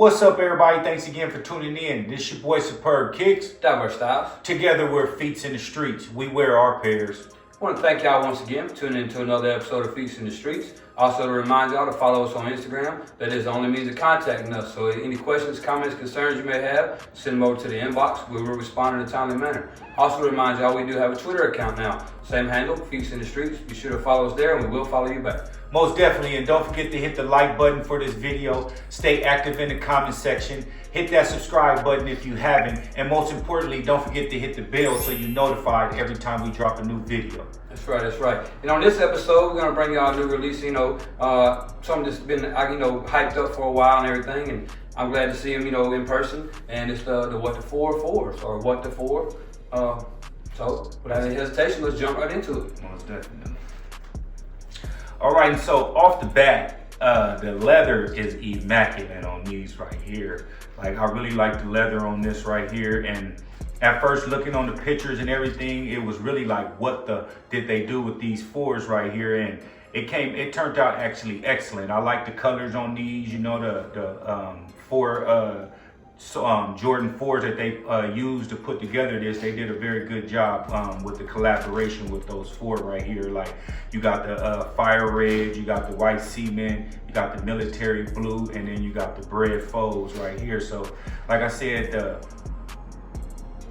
What's up, everybody? Thanks again for tuning in. This your boy Superb Kicks. Diverse styles. Together we're Feats in the Streets. We wear our pairs. I want to thank y'all once again for tuning in to another episode of Feats in the Streets. Also to remind y'all to follow us on Instagram. That is the only means of contacting us. So any questions, comments, concerns you may have, send them over to the inbox. We will respond in a timely manner. Also to remind y'all we do have a Twitter account now. Same handle, Feats in the Streets. Be sure to follow us there and we will follow you back. Most definitely, and don't forget to hit the like button for this video. Stay active in the comment section. Hit that subscribe button if you haven't. And most importantly, don't forget to hit the bell so you're notified every time we drop a new video. That's right. And on this episode, we're going to bring y'all a new release, something that's been, hyped up for a while and everything. And I'm glad to see him, in person. And it's the What the 4’s, or What the 4. So without any hesitation, let's jump right into it. Most definitely. All right, and so off the bat, the leather is immaculate on these right here. Like, I really like the leather on this right here. And at first, looking on the pictures and everything, it was really like, what did they do with these 4's right here? And it turned out actually excellent. I like the colors on these, the Jordan 4's that they used to put together this. They did a very good job with the collaboration with those 4 right here. Like, you got the fire red, you got the white cement, you got the military blue, and then you got the bread 4's right here. So like I said,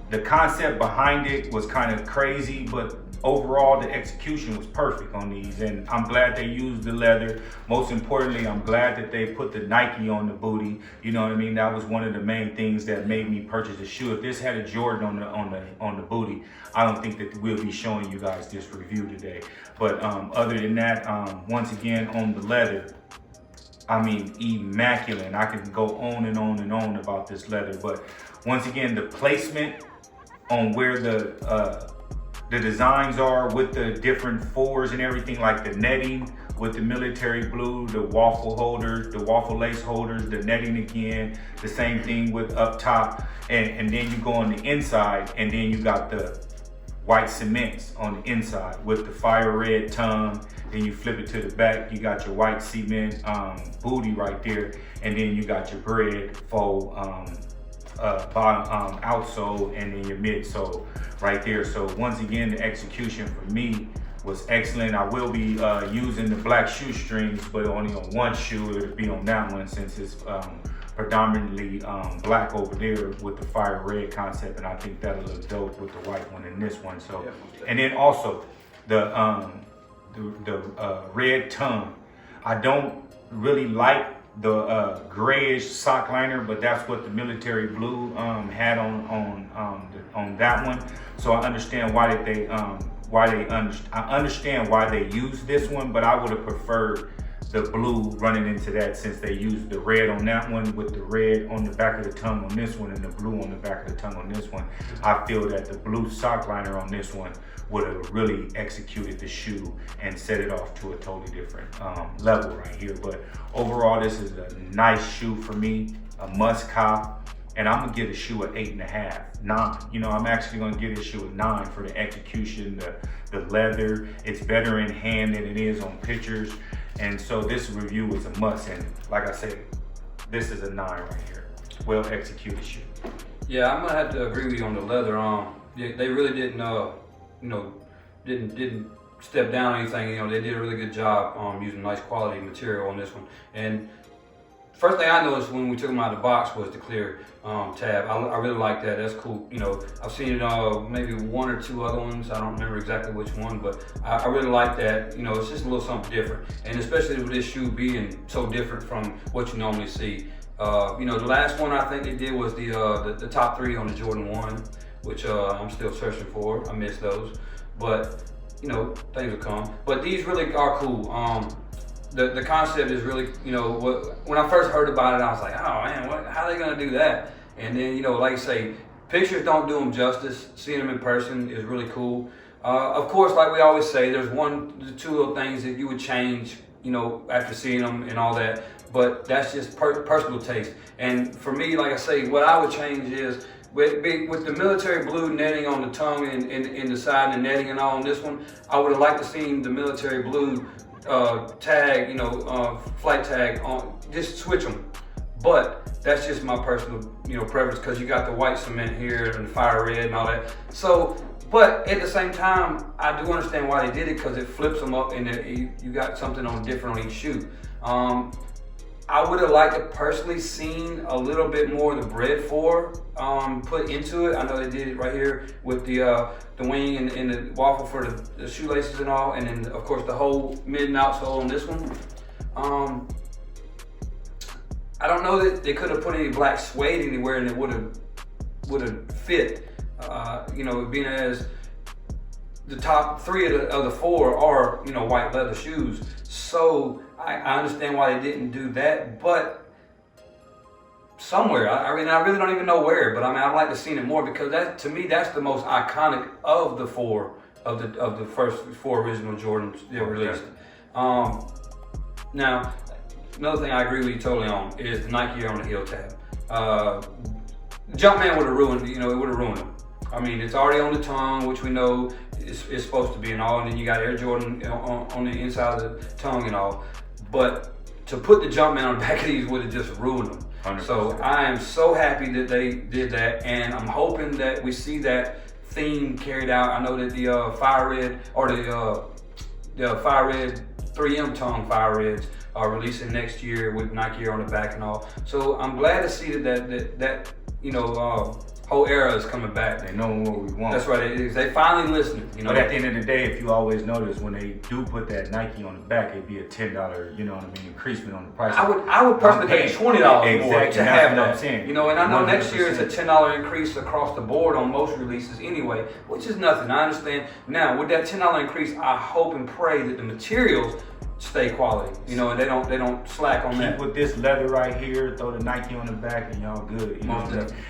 the concept behind it was kind of crazy, but overall the execution was perfect on these, and I'm glad they used the leather. Most importantly, I'm glad that they put the Nike on the booty. You know what I mean? That was one of the main things that made me purchase the shoe. If this had a Jordan on the booty, I don't think that we'll be showing you guys this review today. But other than that, once again on the leather, I mean, immaculate. I can go on and on and on about this leather, but once again, the placement on where the designs are with the different 4's and everything, like the netting with the military blue, the waffle holders, the waffle lace holders, the netting again, the same thing with up top, and then you go on the inside, and then you got the white cements on the inside with the fire red tongue. Then you flip it to the back, you got your white cement booty right there, and then you got your bread faux bottom outsole, and then your midsole right there. So once again, the execution for me was excellent. I will be using the black shoestrings, but only on one shoe. It'll be on that one since it's predominantly black over there with the fire red concept, and I think that'll look dope with the white one in this one. So, and then also the red tongue. I don't really like the grayish sock liner, but that's what the military blue had on that one. So I understand why I understand why they used this one, but I would have preferred the blue running into that, since they used the red on that one with the red on the back of the tongue on this one and the blue on the back of the tongue on this one. I feel that the blue sock liner on this one would have really executed the shoe and set it off to a totally different level right here. But overall, this is a nice shoe for me, a must cop, and I'm gonna give the shoe an 8.5, 9. I'm actually gonna give this shoe a 9 for the execution, the leather. It's better in hand than it is on pictures, and so this review was a must. And like I said, this is a 9 right here. Well executed shoe. Yeah, I'm gonna have to agree with you on the leather. They really didn't didn't step down or anything. They did a really good job using nice quality material on this one. And first thing I noticed when we took them out of the box was the clear tab. I really like that. That's cool. I've seen it maybe 1 or 2 other ones. I don't remember exactly which one, but I really like that. It's just a little something different, and especially with this shoe being so different from what you normally see. The last one I think they did was the top 3 on the Jordan 1, which I'm still searching for. I miss those, but things will come. But these really are cool. The concept is really, when I first heard about it, I was like, oh man, how are they gonna do that? And then, like I say, pictures don't do them justice. Seeing them in person is really cool. Of course, like we always say, there's 1 to 2 little things that you would change, after seeing them and all that. But that's just personal taste. And for me, like I say, what I would change is, with the military blue netting on the tongue and in the side and the netting and all on this one, I would have liked to see the military blue tag, flight tag on. Just switch them. But that's just my personal, preference, because you got the white cement here and the fire red and all that. So, but at the same time, I do understand why they did it, because it flips them up and you got something on different on each shoe. I would have liked to personally seen a little bit more of the bread 4 put into it. I know they did it right here with the wing and the waffle for the shoelaces and all, and then of course the whole mid and outsole on this one. I don't know that they could have put any black suede anywhere and it would have fit. Being as the top 3 of the 4 are white leather shoes, so I understand why they didn't do that. But somewhere, I really don't even know where, but I'd like to see it more, because that, to me, that's the most iconic of the 4 of the first 4 original Jordans they released. Now, another thing I agree with you totally on is the Nike Air on the heel tab. Jumpman would have ruined, it would have ruined them. I mean, it's already on the tongue, which we know it's supposed to be and all, and then you got Air Jordan on the inside of the tongue and all. But to put the Jumpman on the back of these would have just ruined them. 100%. So I am so happy that they did that, and I'm hoping that we see that theme carried out. I know that the fire red, or the fire red 3M tongue fire reds are releasing next year with Nike Air on the back and all. So I'm glad to see that whole era is coming back. They know what we want. That's right. They finally listening. But at the end of the day, if you always notice, when they do put that Nike on the back, it'd be a $10, increasement on the price. I would personally pay $20 more to have that. I'm saying. And I know 100%. Next year it's a $10 increase across the board on most releases anyway, which is nothing. I understand. Now with that $10 increase, I hope and pray that the materials stay quality, and they don't slack on that. Keep with this leather right here, throw the Nike on the back, and y'all good.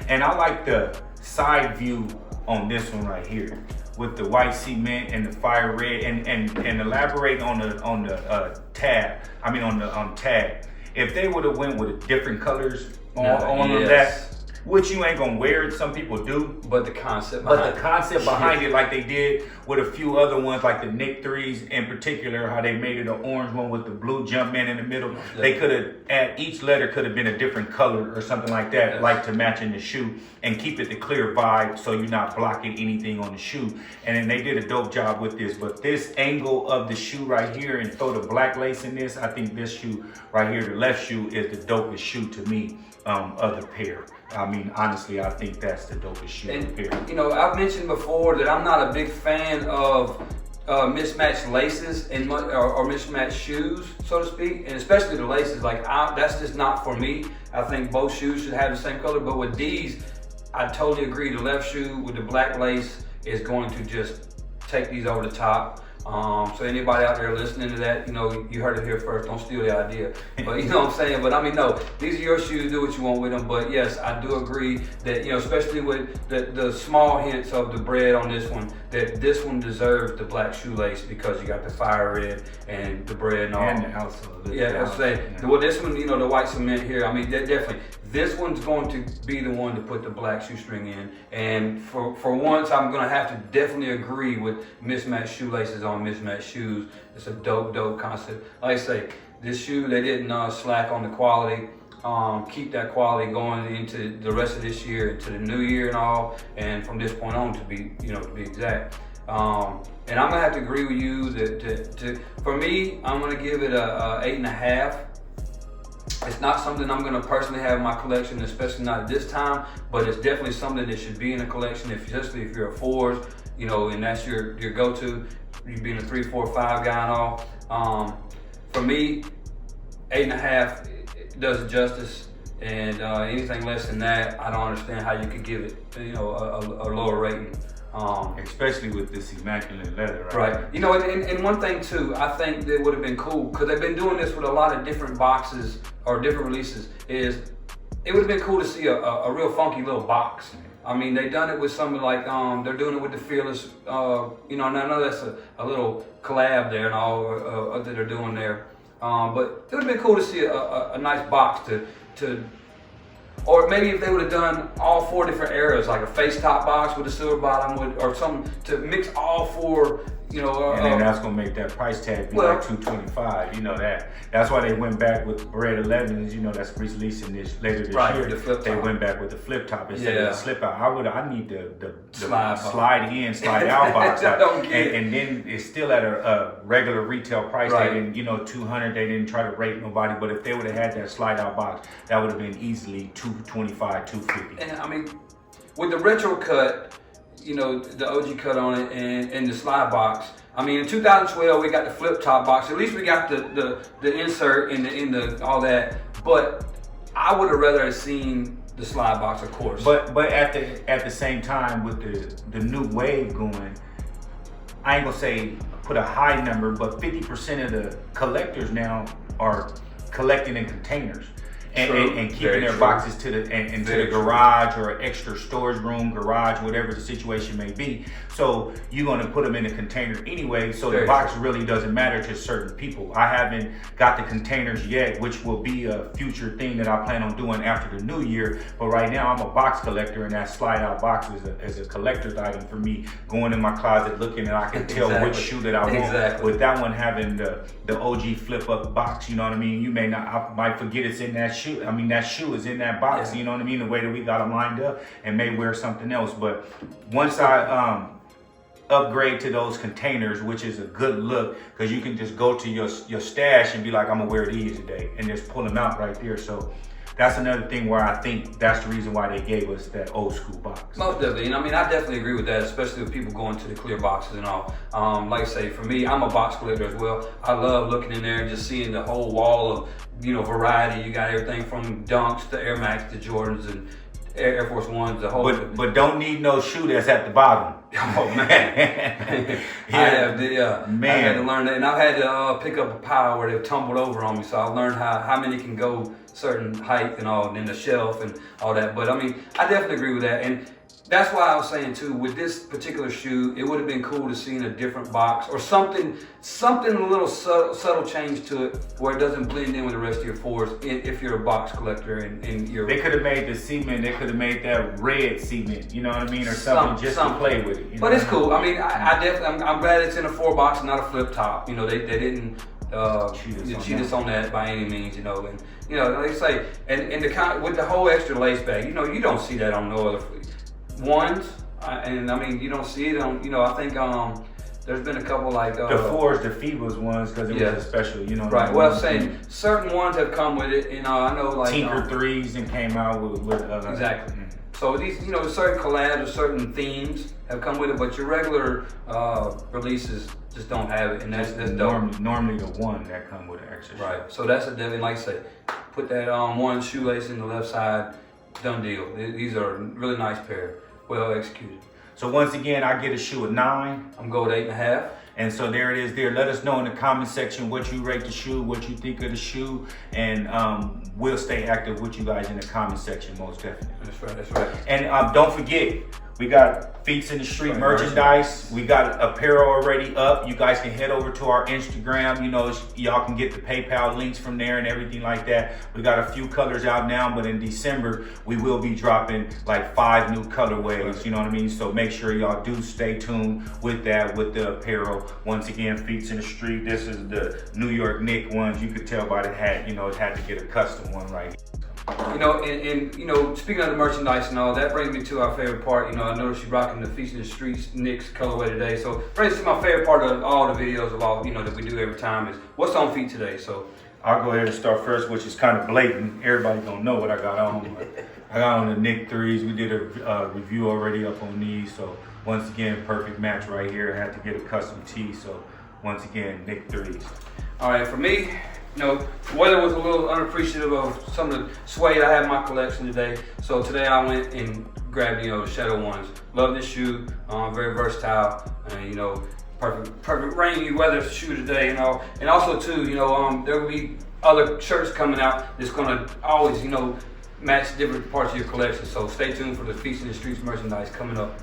And I like the side view on this one right here with the white cement and the fire red, and elaborate on the tab. On the tag. If they would have went with different colors on that, which you ain't gonna wear it, some people do. But the concept behind it, like they did with a few other ones, like the Nick 3s in particular, how they made it an orange one with the blue Jumpman in the middle. They could have, each letter could have been a different color or something like that, like to match in the shoe, and keep it the clear vibe so you're not blocking anything on the shoe. And then they did a dope job with this. But this angle of the shoe right here, and throw the black lace in this, I think this shoe right here, the left shoe, is the dopest shoe to me of the pair. Honestly, I think that's the dopest shoe. And I've mentioned before that I'm not a big fan of mismatched laces or mismatched shoes, so to speak, and especially the laces. That's just not for me. I think both shoes should have the same color. But with these, I totally agree. The left shoe with the black lace is going to just take these over the top. So anybody out there listening to that, you heard it here first. Don't steal the idea. But you know what I'm saying? But no, these are your shoes. Do what you want with them. But yes, I do agree that, especially with the small hints of the bread on this one, that this one deserves the black shoelace, because you got the fire red and the bread and all. And the outsole. Yeah, I'm saying. Well, this one, the white cement here, definitely. This one's going to be the one to put the black shoestring in. And for once, I'm going to have to definitely agree with mismatched shoelaces on mismatched shoes. It's a dope concept. Like I say, this shoe, they didn't slack on the quality. Keep that quality going into the rest of this year, into the new year and all. And from this point on, to be exact. And I'm going to have to agree with you that for me, I'm going to give it a 8.5. It's not something I'm going to personally have in my collection, especially not at this time, but it's definitely something that should be in a collection, especially if you're a 4's, and that's your go-to, you being a 3, 4, 5 guy and all. For me, 8.5 does it justice, and anything less than that, I don't understand how you could give it, a lower rating. Especially with this immaculate leather, right? And one thing too, I think that would have been cool, because they've been doing this with a lot of different boxes or different releases, is it would have been cool to see a real funky little box. They done it with something like, they're doing it with the Fearless, and I know that's a little collab there and all that they're doing there. But it would have been cool to see a nice box to or maybe if they would have done all 4 different eras, like a face top box with a silver bottom, or something to mix all 4, You know, and then that's gonna make that price tag be like $225. You know that. That's why they went back with Bread 11s. You know, that's releasing this later this year. The flip they top. went back with the flip top instead of the slip out. I need the slide in, slide out box. And then it's still at a regular retail price. They didn't, you know, $200. They didn't try to rate nobody. But if they would have had that slide out box, that would have been easily $225, $250. And I mean, with the retro cut, you know, the OG cut on it and the slide box. I mean, in 2012 we got the flip top box. At least we got the insert in the all that. But I would have rather have seen the slide box, of course. But at the same time, with the new wave going, I ain't gonna say put a high number, but 50% of the collectors now are collecting in containers. And keeping their boxes to the garage or an extra storage room, garage, whatever the situation may be. So you're gonna put them in a container anyway, so the box really doesn't matter to certain people. I haven't got the containers yet, which will be a future thing that I plan on doing after the new year. But right now I'm a box collector, and that slide out box is a collector's item for me. Going in my closet looking, and I can tell which shoe that I want. With that one having the OG flip up box, you know what I mean? I might forget it's in that shoe. I mean, that shoe is in that box, you know what I mean? The way that we got them lined up, and may wear something else. But once I upgrade to those containers, which is a good look, because you can just go to your stash and be like, I'm gonna wear these today, and just pull them out right there. So that's another thing where I think that's the reason why they gave us that old school box. Most definitely, and I mean, I definitely agree with that, especially with people going to the clear boxes and all. Like I say, for me, I'm a box collector as well. I love looking in there and just seeing the whole wall of, you know, variety. You got everything from Dunks to Air Max to Jordans and Air Force Ones, the whole. But don't need no shoe that's at the bottom. Oh man, I had to learn that, and I've had to pick up a pile where they've tumbled over on me. So I learned how many can go certain height and all, and then the shelf and all that. But I mean, I definitely agree with that, and that's why I was saying too, with this particular shoe, it would have been cool to see in a different box or something a little subtle change to it where it doesn't blend in with the rest of your 4's if you're a box collector and you're... They could have made the cement, they could have made that red cement, you know what I mean, or something to play with it. But it's cool. I mean, I'm glad it's in a 4 box and not a flip top. You know, they didn't cheat us on that by any means, you know. And, you know, like I say, and with the whole extra lace bag, you know, you don't see that on no other ones, and I mean, you don't see it on, you know, I think there's been a couple like the 4's, the Phoebus ones, because it was a special, you know. Right. Well, I'm saying certain ones have come with it, and I know like Tinker 3's and came out with exactly. So these, you know, certain collabs or certain themes have come with it, but your regular releases just don't have it, and that's dope. Normally the one that come with an extra. Right. So that's a definitely, like I say, put that one shoelace in the left side. Done deal. These are a really nice pair. Well executed. So once again, I get a shoe at 9. I'm going with 8.5. And so there it is there. Let us know in the comment section what you rate the shoe, what you think of the shoe, and we'll stay active with you guys in the comment section, most definitely. That's right. And don't forget, we got Feats in the Street merchandise. We got apparel already up. You guys can head over to our Instagram. You know, y'all can get the PayPal links from there and everything like that. We got a few colors out now, but in December, we will be dropping like 5 new colorways, you know what I mean? So make sure y'all do stay tuned with that, with the apparel. Once again, Feats in the Street. This is the New York Knicks ones. You could tell by the hat, you know, it had to get a custom one right here. You know, and you know, speaking of the merchandise and all, that brings me to our favorite part. You know, I noticed you rocking the Feast in the Streets Knicks colorway today. So brings to my favorite part of all the videos of all, you know, that we do every time is what's on feet today. So I'll go ahead and start first, which is kind of blatant. Everybody gonna know what I got on. I got on the Knicks 3's. We did a review already up on these. So once again, perfect match right here. I had to get a custom tee. So once again, Knicks 3's. All right, for me, you know, the weather was a little unappreciative of some of the suede I have in my collection today. So today I went and grabbed, you know, the Shadow ones. Love this shoe, very versatile, and you know, perfect rainy weather shoe today, you know. And also too, you know, there will be other shirts coming out that's gonna always, you know, match different parts of your collection. So stay tuned for the Feast in the Streets merchandise coming up.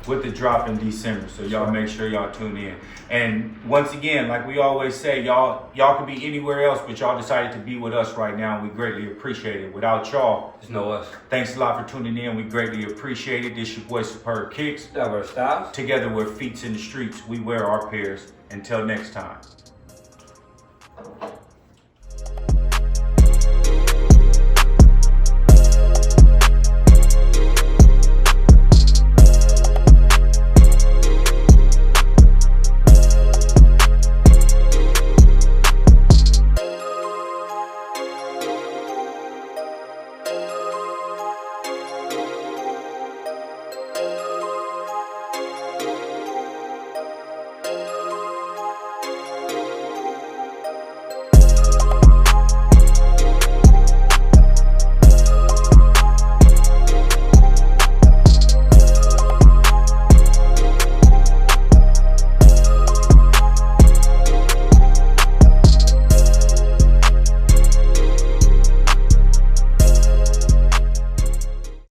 with the drop in December. So y'all make sure y'all tune in. And once again, like we always say, y'all could be anywhere else, but y'all decided to be with us right now. We greatly appreciate it. Without y'all, Just know us. thanks a lot for tuning in. We greatly appreciate it. This your boy Superb Kicks. Diverse styles. Together with Feets in the Streets, we wear our pairs. Until next time.